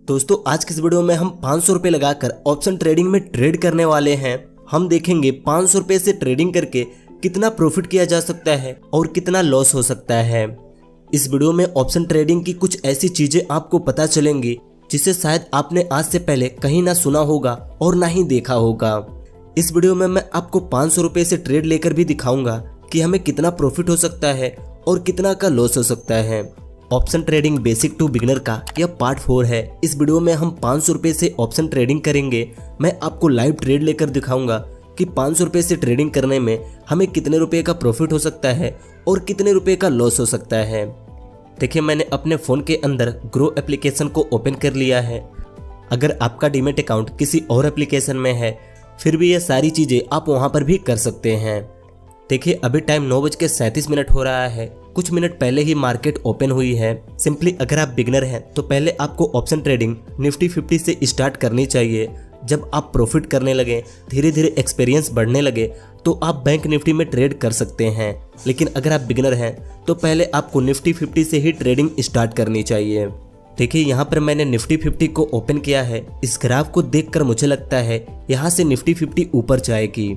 दोस्तों आज की इस वीडियो में हम 500 रुपए लगाकर ऑप्शन ट्रेडिंग में ट्रेड करने वाले हैं। हम देखेंगे 500 रुपए से ट्रेडिंग करके कितना प्रॉफिट किया जा सकता है और कितना लॉस हो सकता है। इस वीडियो में ऑप्शन ट्रेडिंग की कुछ ऐसी चीजें आपको पता चलेंगी जिसे शायद आपने आज से पहले कहीं ना सुना होगा और ना ही देखा होगा। इस वीडियो में मैं आपको 500 रुपए से ट्रेड लेकर भी दिखाऊंगा कि हमें कितना प्रॉफिट हो सकता है और कितना का लॉस हो सकता है। Option trading basic to beginner का यह पार्ट 4 है। इस वीडियो में हम 500 रुपए से ऑप्शन ट्रेडिंग करेंगे। मैं आपको लाइव ट्रेड लेकर दिखाऊंगा कि 500 रुपए से ट्रेडिंग करने में हमें कितने रुपए का प्रॉफिट हो सकता है और कितने रुपए का लॉस हो सकता है। देखिए मैंने अपने फ़ोन के अंदर ग्रो एप्लीकेशन को ओपन कर लिया है। अगर आपका डीमैट अकाउंट किसी और एप्लीकेशन में है फिर भी ये सारी चीज़ें आप वहाँ पर भी कर सकते हैं। देखिए अभी टाइम 9:37 हो रहा है। कुछ मिनट पहले ही मार्केट ओपन हुई है। सिंपली अगर आप बिगनर हैं तो पहले आपको ऑप्शन ट्रेडिंग निफ्टी 50 से स्टार्ट करनी चाहिए। जब आप प्रॉफिट करने लगे, धीरे धीरे एक्सपीरियंस बढ़ने लगे तो आप बैंक निफ्टी में ट्रेड कर सकते हैं। लेकिन अगर आप बिगनर हैं तो पहले आपको निफ्टी 50 से ही ट्रेडिंग स्टार्ट करनी चाहिए। देखिए यहाँ पर मैंने निफ्टी 50 को ओपन किया है। इस ग्राफ को देखकर मुझे लगता है यहाँ से निफ्टी 50 ऊपर जाएगी।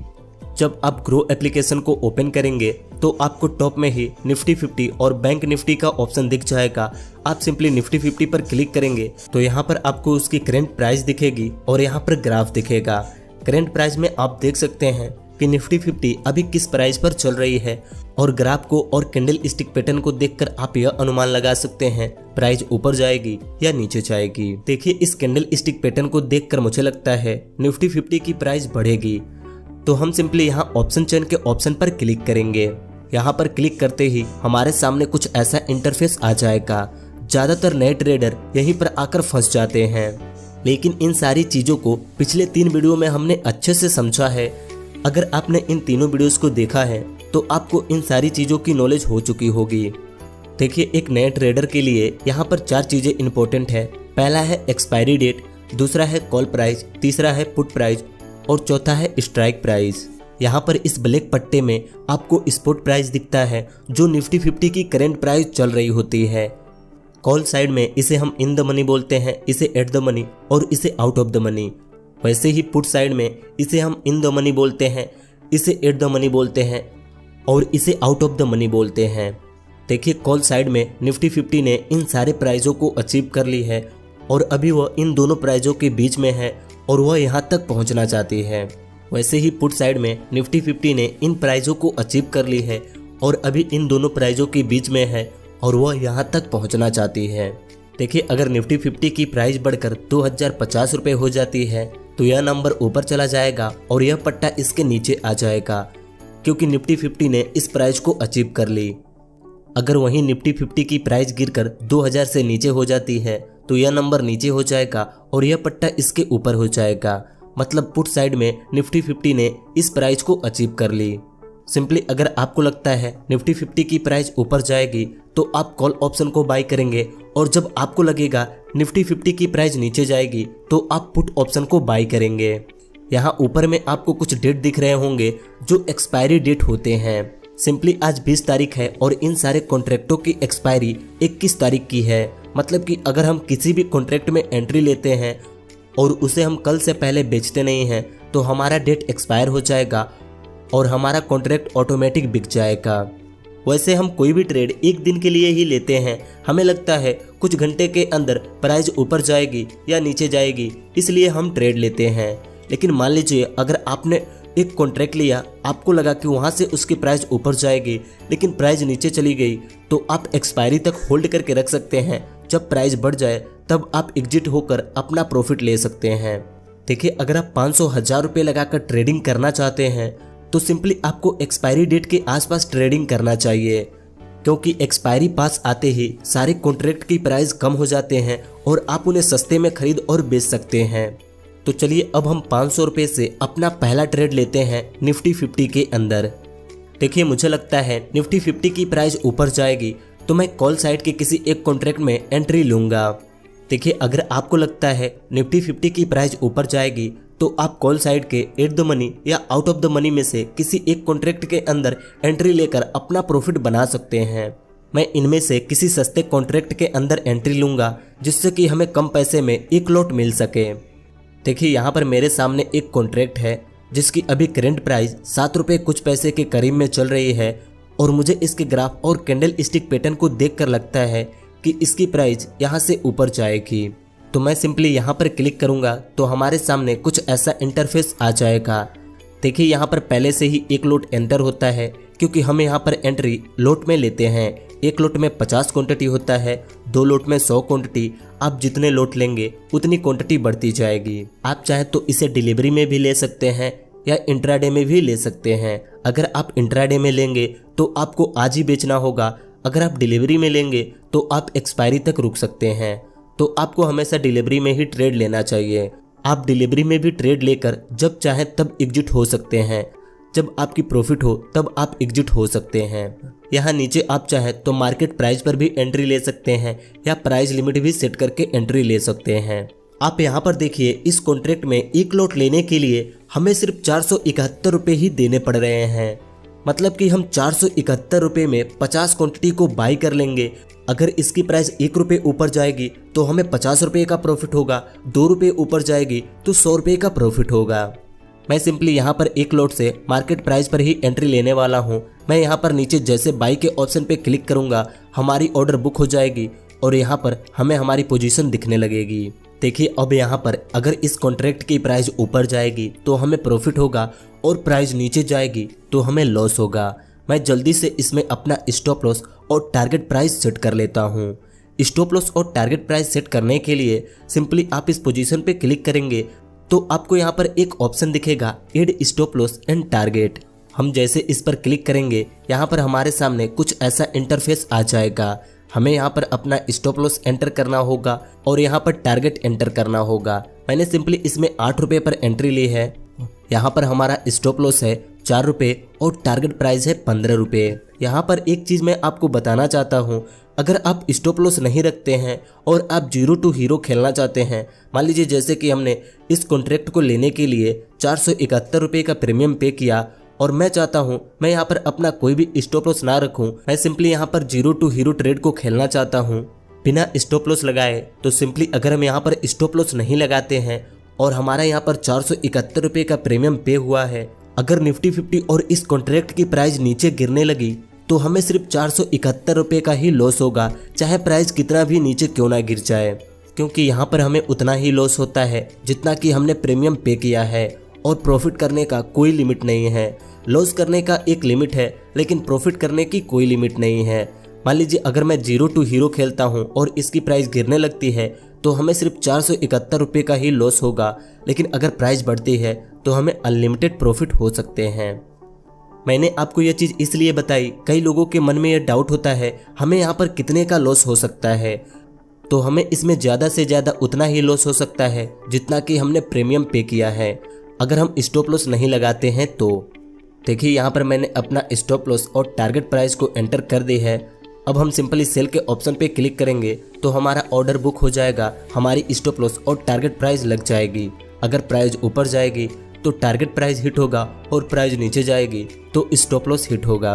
जब आप ग्रो एप्लीकेशन को ओपन करेंगे तो आपको टॉप में ही निफ्टी 50 और बैंक निफ्टी का ऑप्शन दिख जाएगा। आप सिंपली निफ्टी 50 पर क्लिक करेंगे तो यहाँ पर आपको उसकी करंट प्राइस दिखेगी और यहाँ पर ग्राफ दिखेगा। करंट प्राइस में आप देख सकते हैं कि निफ्टी 50 अभी किस प्राइस पर चल रही है और ग्राफ को और कैंडल स्टिक पैटर्न को देखकर आप यह अनुमान लगा सकते हैं प्राइस ऊपर जाएगी या नीचे जाएगी। देखिए इस कैंडल स्टिक पैटर्न को देखकर मुझे लगता है निफ्टी 50 की प्राइस बढ़ेगी। तो हम सिंपली यहाँ ऑप्शन चेन के ऑप्शन पर क्लिक करेंगे। यहाँ पर क्लिक करते ही हमारे सामने कुछ ऐसा इंटरफेस आ जाएगा। ज़्यादातर नए ट्रेडर यहीं पर आकर फंस जाते हैं, लेकिन इन सारी चीज़ों को पिछले 3 वीडियो में हमने अच्छे से समझा है। अगर आपने इन तीनों वीडियोस को देखा है तो आपको इन सारी चीज़ों की नॉलेज हो चुकी होगी। देखिए एक नए ट्रेडर के लिए यहाँ पर 4 चीज़ें इंपॉर्टेंट है। पहला है एक्सपायरी डेट, दूसरा है कॉल प्राइस, तीसरा है पुट प्राइस और चौथा है स्ट्राइक प्राइस। यहाँ पर इस ब्लैक पट्टे में आपको स्पॉट प्राइस दिखता है जो निफ्टी 50 की करंट प्राइस चल रही होती है। कॉल साइड में इसे हम इन द मनी बोलते हैं, इसे एट द मनी और इसे आउट ऑफ द मनी। वैसे ही पुट साइड में इसे हम इन द मनी बोलते हैं, इसे एट द मनी बोलते हैं और इसे आउट ऑफ द मनी बोलते हैं। देखिए कॉल साइड में निफ्टी 50 ने इन सारे प्राइजों को अचीव कर ली है और अभी वह इन दोनों प्राइजों के बीच में है और वह यहाँ तक पहुँचना चाहती है। वैसे ही पुट साइड में निफ्टी 50 ने इन प्राइजों को अचीव कर ली है और अभी इन दोनों प्राइजों के बीच में है और वह यहाँ तक पहुँचना चाहती है। देखिए अगर निफ्टी 50 की प्राइस बढ़कर 2050 रुपये हो जाती है तो यह नंबर ऊपर चला जाएगा और यह पट्टा इसके नीचे आ जाएगा क्योंकि निफ्टी 50 ने इस प्राइस को अचीव कर ली। अगर वहीं निफ्टी 50 की प्राइस गिरकर 2000 से नीचे हो जाती है तो यह नंबर नीचे हो जाएगा और यह पट्टा इसके ऊपर हो जाएगा। मतलब पुट साइड में निफ्टी 50 ने इस प्राइस को अचीव कर ली। सिंपली अगर आपको लगता है निफ्टी 50 की प्राइस ऊपर जाएगी तो आप कॉल ऑप्शन को बाय करेंगे और जब आपको लगेगा निफ्टी 50 की प्राइस नीचे जाएगी तो आप पुट ऑप्शन को बाय करेंगे। यहाँ ऊपर में आपको कुछ डेट दिख रहे होंगे जो एक्सपायरी डेट होते हैं। सिंपली आज 20 तारीख है और इन सारे कॉन्ट्रैक्टों की एक्सपायरी 21 तारीख की है। मतलब कि अगर हम किसी भी कॉन्ट्रैक्ट में एंट्री लेते हैं और उसे हम कल से पहले बेचते नहीं हैं तो हमारा डेट एक्सपायर हो जाएगा और हमारा कॉन्ट्रैक्ट ऑटोमेटिक बिक जाएगा। वैसे हम कोई भी ट्रेड एक दिन के लिए ही लेते हैं। हमें लगता है कुछ घंटे के अंदर प्राइस ऊपर जाएगी या नीचे जाएगी, इसलिए हम ट्रेड लेते हैं। लेकिन मान लीजिए अगर आपने एक कॉन्ट्रैक्ट लिया, आपको लगा कि वहाँ से उसकी प्राइस ऊपर जाएगी लेकिन प्राइस नीचे चली गई तो आप एक्सपायरी तक होल्ड करके रख सकते हैं। जब प्राइस बढ़ जाए तब आप एग्जिट होकर अपना प्रॉफिट ले सकते हैं। देखिए अगर आप 500,000 रुपये लगाकर ट्रेडिंग करना चाहते हैं तो सिंपली आपको एक्सपायरी डेट के आसपास ट्रेडिंग करना चाहिए क्योंकि एक्सपायरी पास आते ही सारे कॉन्ट्रैक्ट की प्राइस कम हो जाते हैं और आप उन्हें सस्ते में खरीद और बेच सकते हैं। तो चलिए अब हम 500 रुपये से अपना पहला ट्रेड लेते हैं निफ्टी 50 के अंदर। देखिए मुझे लगता है निफ्टी 50 की प्राइस ऊपर जाएगी तो मैं कॉल साइड के किसी एक कॉन्ट्रैक्ट में एंट्री लूँगा। देखिए अगर आपको लगता है निफ्टी 50 की प्राइस ऊपर जाएगी तो आप कॉल साइड के एट द मनी या आउट ऑफ द मनी में से किसी एक कॉन्ट्रैक्ट के अंदर एंट्री लेकर अपना प्रॉफिट बना सकते हैं। मैं इनमें से किसी सस्ते कॉन्ट्रैक्ट के अंदर एंट्री लूँगा जिससे कि हमें कम पैसे में एक लॉट मिल सके। देखिए यहाँ पर मेरे सामने एक कॉन्ट्रैक्ट है जिसकी अभी करंट प्राइस 7 रुपये कुछ पैसे के करीब में चल रही है और मुझे इसके ग्राफ और कैंडल स्टिक पैटर्न को देखकर लगता है कि इसकी प्राइस यहाँ से ऊपर जाएगी। तो मैं सिंपली यहाँ पर क्लिक करूँगा तो हमारे सामने कुछ ऐसा इंटरफेस आ जाएगा। देखिए यहाँ पर पहले से ही एक लोट एंटर होता है क्योंकि हम यहाँ पर एंट्री लोट में लेते हैं। एक लोट में 50 क्वांटिटी होता है, 2 लोट में 100 क्वांटिटी। आप जितने लोट लेंगे उतनी क्वांटिटी बढ़ती जाएगी। आप चाहे तो इसे डिलीवरी में भी ले सकते हैं या इंट्राडे में भी ले सकते हैं। अगर आप इंट्राडे में लेंगे तो आपको आज ही बेचना होगा, अगर आप डिलीवरी में लेंगे तो आप एक्सपायरी तक रुक सकते हैं। तो आपको हमेशा डिलीवरी में ही ट्रेड लेना चाहिए। आप डिलीवरी में भी ट्रेड लेकर जब चाहे तब एग्जिट हो सकते हैं, जब आपकी प्रॉफिट हो तब आप एग्जिट हो सकते हैं। यहाँ नीचे आप चाहे तो मार्केट प्राइस पर भी एंट्री ले सकते हैं या प्राइस लिमिट भी सेट करके एंट्री ले सकते हैं। आप यहाँ पर देखिए इस कॉन्ट्रैक्ट में एक लॉट लेने के लिए हमें सिर्फ 471 रुपये ही देने पड़ रहे हैं। मतलब कि हम 471 रुपये में 50 क्वांटिटी को बाई कर लेंगे। अगर इसकी प्राइस 1 रुपये ऊपर जाएगी तो हमें 50 रुपये का प्रॉफिट होगा, 2 रुपये ऊपर जाएगी तो 100 रुपये का प्रॉफिट होगा। मैं सिंपली यहाँ पर एक लॉट से मार्केट प्राइस पर ही एंट्री लेने वाला हूँ। मैं यहाँ पर नीचे जैसे बाई के ऑप्शन पे क्लिक करूँगा हमारी ऑर्डर बुक हो जाएगी और यहाँ पर हमें हमारी पोजीशन दिखने लगेगी। देखिए अब यहाँ पर अगर इस कॉन्ट्रैक्ट की प्राइस ऊपर जाएगी तो हमें प्रॉफिट होगा और प्राइस नीचे जाएगी तो हमें लॉस होगा। मैं जल्दी से इसमें अपना स्टॉप लॉस और टारगेट प्राइस सेट कर लेता हूँ। स्टॉप लॉस और टारगेट प्राइस सेट करने के लिए सिंपली आप इस पोजीशन पे क्लिक करेंगे तो आपको यहाँ पर एक ऑप्शन दिखेगा add stop loss and target. हम जैसे इस पर क्लिक करेंगे यहाँ पर हमारे सामने कुछ ऐसा इंटरफेस आ जाएगा। हमें यहाँ पर अपना स्टॉप लॉस एंटर करना होगा और यहाँ पर टारगेट एंटर करना होगा। मैंने सिंपली इसमें 8 रुपये पर एंट्री ली है। यहाँ पर हमारा स्टॉप लॉस है 4 रुपये और टारगेट प्राइस है 15 रुपये। यहाँ पर एक चीज़ मैं आपको बताना चाहता हूँ, अगर आप स्टॉप लॉस नहीं रखते हैं और आप 0 टू हीरो खेलना चाहते हैं, मान लीजिए जैसे कि हमने इस कॉन्ट्रैक्ट को लेने के लिए 471 रुपये का प्रीमियम पे किया और मैं चाहता हूँ मैं यहाँ पर अपना कोई भी स्टॉप लॉस ना रखूँ, मैं सिंपली यहाँ पर 0 टू हीरो ट्रेड को खेलना चाहता हूँ बिना स्टॉप लॉस लगाए। तो सिंपली अगर हम यहाँ पर स्टॉप लॉस नहीं लगाते हैं और हमारा यहाँ पर 471 रुपये का प्रीमियम पे हुआ है, अगर निफ्टी 50 और इस कॉन्ट्रैक्ट की प्राइस नीचे गिरने लगी तो हमें सिर्फ 471 रुपये का ही लॉस होगा, चाहे प्राइस कितना भी नीचे क्यों ना गिर जाए, क्योंकि यहाँ पर हमें उतना ही लॉस होता है जितना कि हमने प्रीमियम पे किया है और प्रॉफिट करने का कोई लिमिट नहीं है। लॉस करने का एक लिमिट है लेकिन प्रॉफिट करने की कोई लिमिट नहीं है। मान लीजिए अगर मैं 0 टू हीरो खेलता हूँ और इसकी प्राइस गिरने लगती है तो हमें सिर्फ 471 रुपये का ही लॉस होगा, लेकिन अगर प्राइस बढ़ती है तो हमें अनलिमिटेड प्रॉफिट हो सकते हैं। मैंने आपको यह चीज़ इसलिए बताई, कई लोगों के मन में यह डाउट होता है हमें यहाँ पर कितने का लॉस हो सकता है। तो हमें इसमें ज़्यादा से ज़्यादा उतना ही लॉस हो सकता है जितना कि हमने प्रीमियम पे किया है, अगर हम स्टॉप लॉस नहीं लगाते हैं तो। देखिए यहाँ पर मैंने अपना स्टॉप लॉस और टारगेट प्राइस को एंटर कर दी है। अब हम सिंपली सेल के ऑप्शन पे क्लिक करेंगे तो हमारा ऑर्डर बुक हो जाएगा, हमारी स्टॉप लॉस और टारगेट प्राइस लग जाएगी। अगर प्राइस ऊपर जाएगी तो टारगेट प्राइस हिट होगा और प्राइस नीचे जाएगी तो स्टॉप लॉस हिट होगा।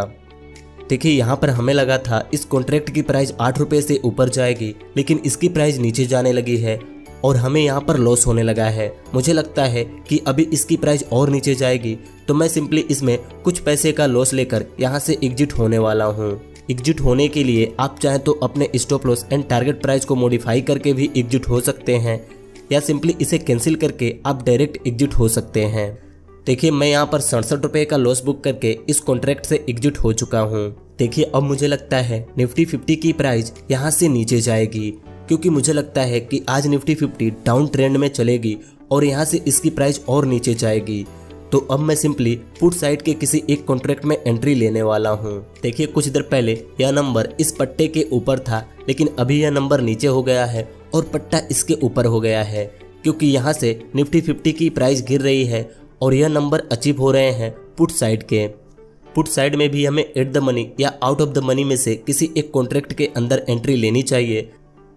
देखिए यहाँ पर हमें लगा था इस कॉन्ट्रैक्ट की प्राइस 8 रुपये से ऊपर जाएगी, लेकिन इसकी प्राइस नीचे जाने लगी है और हमें यहाँ पर लॉस होने लगा है। मुझे लगता है कि अभी इसकी प्राइस और नीचे जाएगी तो मैं सिंपली इसमें कुछ पैसे का लॉस लेकर यहाँ से एग्जिट होने वाला हूँ। एग्जिट होने के लिए आप चाहें तो अपने stop loss and target price को मॉडिफाई करके भी एग्जिट हो सकते हैं या सिंपली इसे कैंसिल करके आप डायरेक्ट एग्जिट हो सकते हैं। देखिए मैं यहाँ पर 67 रुपये का लॉस बुक करके इस कॉन्ट्रैक्ट से एग्जिट हो चुका हूँ। देखिए अब मुझे लगता है निफ्टी 50 की प्राइस यहाँ से नीचे जाएगी, क्योंकि मुझे लगता है कि आज निफ्टी 50 डाउन ट्रेंड में चलेगी और यहाँ से इसकी प्राइस और नीचे जाएगी। तो अब मैं सिंपली पुट साइड के किसी एक कॉन्ट्रैक्ट में एंट्री लेने वाला हूँ। देखिए कुछ देर पहले यह नंबर इस पट्टे के ऊपर था, लेकिन अभी यह नंबर नीचे हो गया है और पट्टा इसके ऊपर हो गया है, क्योंकि यहाँ से निफ्टी 50 की प्राइस गिर रही है और यह नंबर अचीव हो रहे हैं पुट साइड के। पुट साइड में भी हमें एट द मनी या आउट ऑफ द मनी में से किसी एक कॉन्ट्रैक्ट के अंदर एंट्री लेनी चाहिए।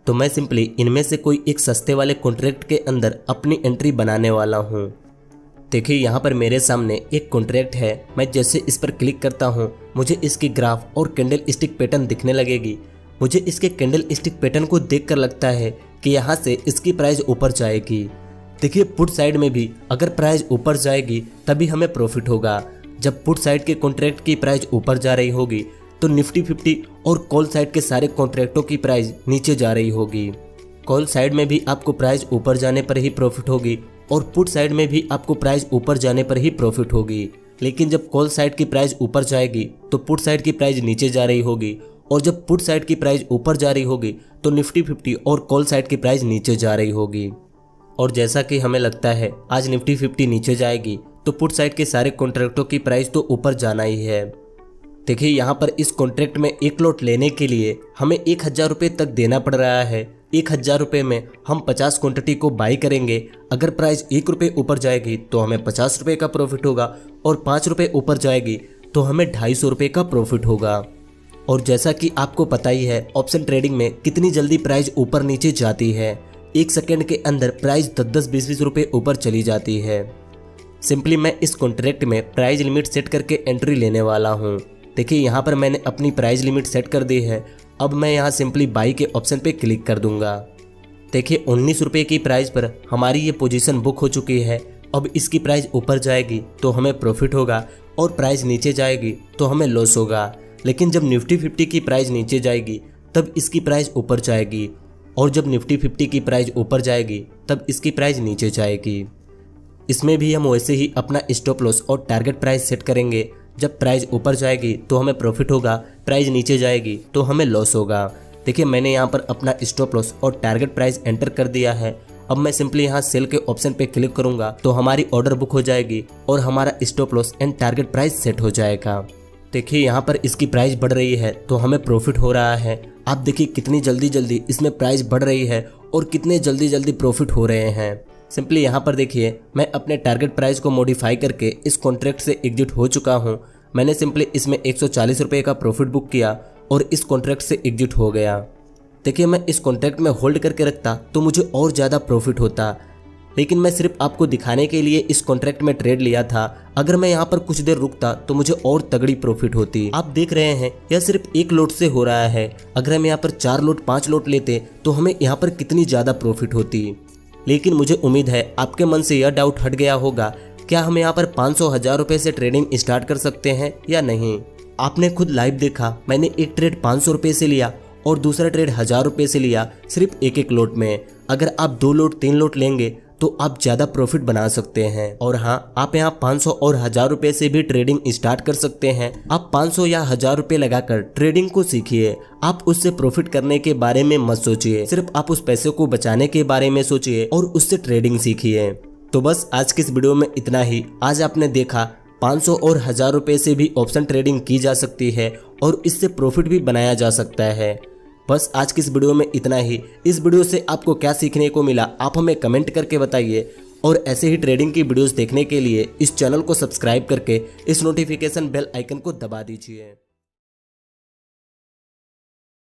तो मैं सिंपली इनमें से कोई एक सस्ते वाले कॉन्ट्रैक्ट के अंदर अपनी एंट्री बनाने वाला हूँ। देखिए यहाँ पर मेरे सामने एक कॉन्ट्रैक्ट है। मैं जैसे इस पर क्लिक करता हूँ मुझे इसकी ग्राफ और कैंडल स्टिक पैटर्न दिखने लगेगी। मुझे इसके कैंडल स्टिक पैटर्न को देखकर लगता है कि यहाँ से इसकी प्राइस ऊपर जाएगी। देखिए पुट साइड में भी अगर प्राइस ऊपर जाएगी तभी हमें प्रॉफिट होगा। जब पुट साइड के कॉन्ट्रैक्ट की प्राइस ऊपर जा रही होगी तो निफ्टी 50 और कॉल साइड के सारे कॉन्ट्रैक्टों की प्राइस नीचे जा रही होगी। कॉल साइड में भी आपको प्राइस ऊपर जाने पर ही प्रॉफिट होगी और पुट साइड में भी आपको प्राइस ऊपर जाने पर ही प्रॉफिट होगी। लेकिन जब कॉल साइड की प्राइस ऊपर जाएगी तो पुट साइड की प्राइस नीचे जा रही होगी और जब पुट साइड की प्राइस ऊपर जा रही होगी तो निफ्टी 50 और कॉल साइड की प्राइस नीचे जा रही होगी। और जैसा कि हमें लगता है आज निफ्टी 50 नीचे जाएगी तो पुट साइड के सारे कॉन्ट्रैक्टों की प्राइस तो ऊपर जाना ही है। देखिए यहाँ पर इस कॉन्ट्रैक्ट में एक लॉट लेने के लिए हमें 1000 रुपये तक देना पड़ रहा है। 1000 रुपये में हम 50 क्वांटिटी को बाई करेंगे। अगर प्राइस 1 रुपये ऊपर जाएगी तो हमें 50 रुपये का प्रॉफिट होगा और 5 रुपये ऊपर जाएगी तो हमें 250 रुपये का प्रॉफिट होगा। और जैसा कि आपको पता ही है ऑप्शन ट्रेडिंग में कितनी जल्दी प्राइस ऊपर नीचे जाती है। 1 सेकेंड के अंदर प्राइस 10-10, 20-20 रुपये ऊपर चली जाती है। सिंपली मैं इस कॉन्ट्रैक्ट में प्राइस लिमिट सेट करके एंट्री लेने वाला हूँ। देखिए यहाँ पर मैंने अपनी प्राइस लिमिट सेट कर दी है। अब मैं यहाँ सिंपली बाई के ऑप्शन पे क्लिक कर दूंगा। देखिए 19 रुपये की प्राइस पर हमारी ये पोजीशन बुक हो चुकी है। अब इसकी प्राइस ऊपर जाएगी तो हमें प्रॉफिट होगा और प्राइस नीचे जाएगी तो हमें लॉस होगा। लेकिन जब निफ्टी 50 की प्राइस नीचे जाएगी तब इसकी प्राइस ऊपर जाएगी और जब निफ्टी 50 की प्राइस ऊपर जाएगी तब इसकी प्राइस नीचे जाएगी। इसमें भी हम वैसे ही अपना स्टॉप लॉस और टारगेट प्राइस सेट करेंगे। जब प्राइस ऊपर जाएगी तो हमें प्रॉफिट होगा, प्राइस नीचे जाएगी तो हमें लॉस होगा। देखिए मैंने यहाँ पर अपना स्टॉप लॉस और टारगेट प्राइस एंटर कर दिया है। अब मैं सिंपली यहाँ सेल के ऑप्शन पे क्लिक करूंगा तो हमारी ऑर्डर बुक हो जाएगी और हमारा stop loss and target price set हो जाएगा। देखिए यहाँ पर इसकी प्राइस बढ़ रही है तो हमें प्रॉफिट हो रहा है। आप देखिए कितनी जल्दी जल्दी इसमें प्राइस बढ़ रही है और कितने जल्दी जल्दी प्रॉफिट हो रहे हैं। सिंपली यहाँ पर देखिए मैं अपने टारगेट प्राइस को मॉडिफाई करके इस कॉन्ट्रैक्ट से एग्जिट हो चुका हूँ। मैंने सिंपली इसमें 140 रुपये का प्रॉफिट बुक किया और इस कॉन्ट्रैक्ट से एग्जिट हो गया। देखिए मैं इस कॉन्ट्रैक्ट में होल्ड करके रखता तो मुझे और ज़्यादा प्रॉफिट होता, लेकिन मैं सिर्फ आपको दिखाने के लिए इस कॉन्ट्रैक्ट में ट्रेड लिया था। अगर मैं यहाँ पर कुछ देर रुकता तो मुझे और तगड़ी प्रॉफिट होती। आप देख रहे हैं यह सिर्फ 1 लोट से हो रहा है। अगर हम यहाँ पर 4 लोट 5 लोट लेते तो हमें यहाँ पर कितनी ज़्यादा प्रॉफिट होती। लेकिन मुझे उम्मीद है आपके मन से यह डाउट हट गया होगा, क्या हम यहाँ पर 500-1000 रुपये से ट्रेडिंग स्टार्ट कर सकते हैं या नहीं। आपने खुद लाइव देखा, मैंने एक ट्रेड 500 रुपये से लिया और दूसरा ट्रेड 1000 रुपये से लिया, सिर्फ एक लोट में। अगर आप 2 लोट 3 लोट लेंगे तो आप ज़्यादा प्रॉफिट बना सकते हैं। और हाँ, आप यहाँ 500 और 1000 रुपये से भी ट्रेडिंग स्टार्ट कर सकते हैं। आप 500 या 1000 रुपये लगाकर ट्रेडिंग को सीखिए। आप उससे प्रॉफिट करने के बारे में मत सोचिए, सिर्फ आप उस पैसे को बचाने के बारे में सोचिए और उससे ट्रेडिंग सीखिए। तो बस आज की इस वीडियो में इतना ही। आज आपने देखा 500 और 1000 रुपये से भी ऑप्शन ट्रेडिंग की जा सकती है और इससे प्रॉफिट भी बनाया जा सकता है। बस आज की इस वीडियो में इतना ही। इस वीडियो से आपको क्या सीखने को मिला आप हमें कमेंट करके बताइए और ऐसे ही ट्रेडिंग की वीडियोस देखने के लिए इस चैनल को सब्सक्राइब करके इस नोटिफिकेशन बेल आइकन को दबा दीजिए।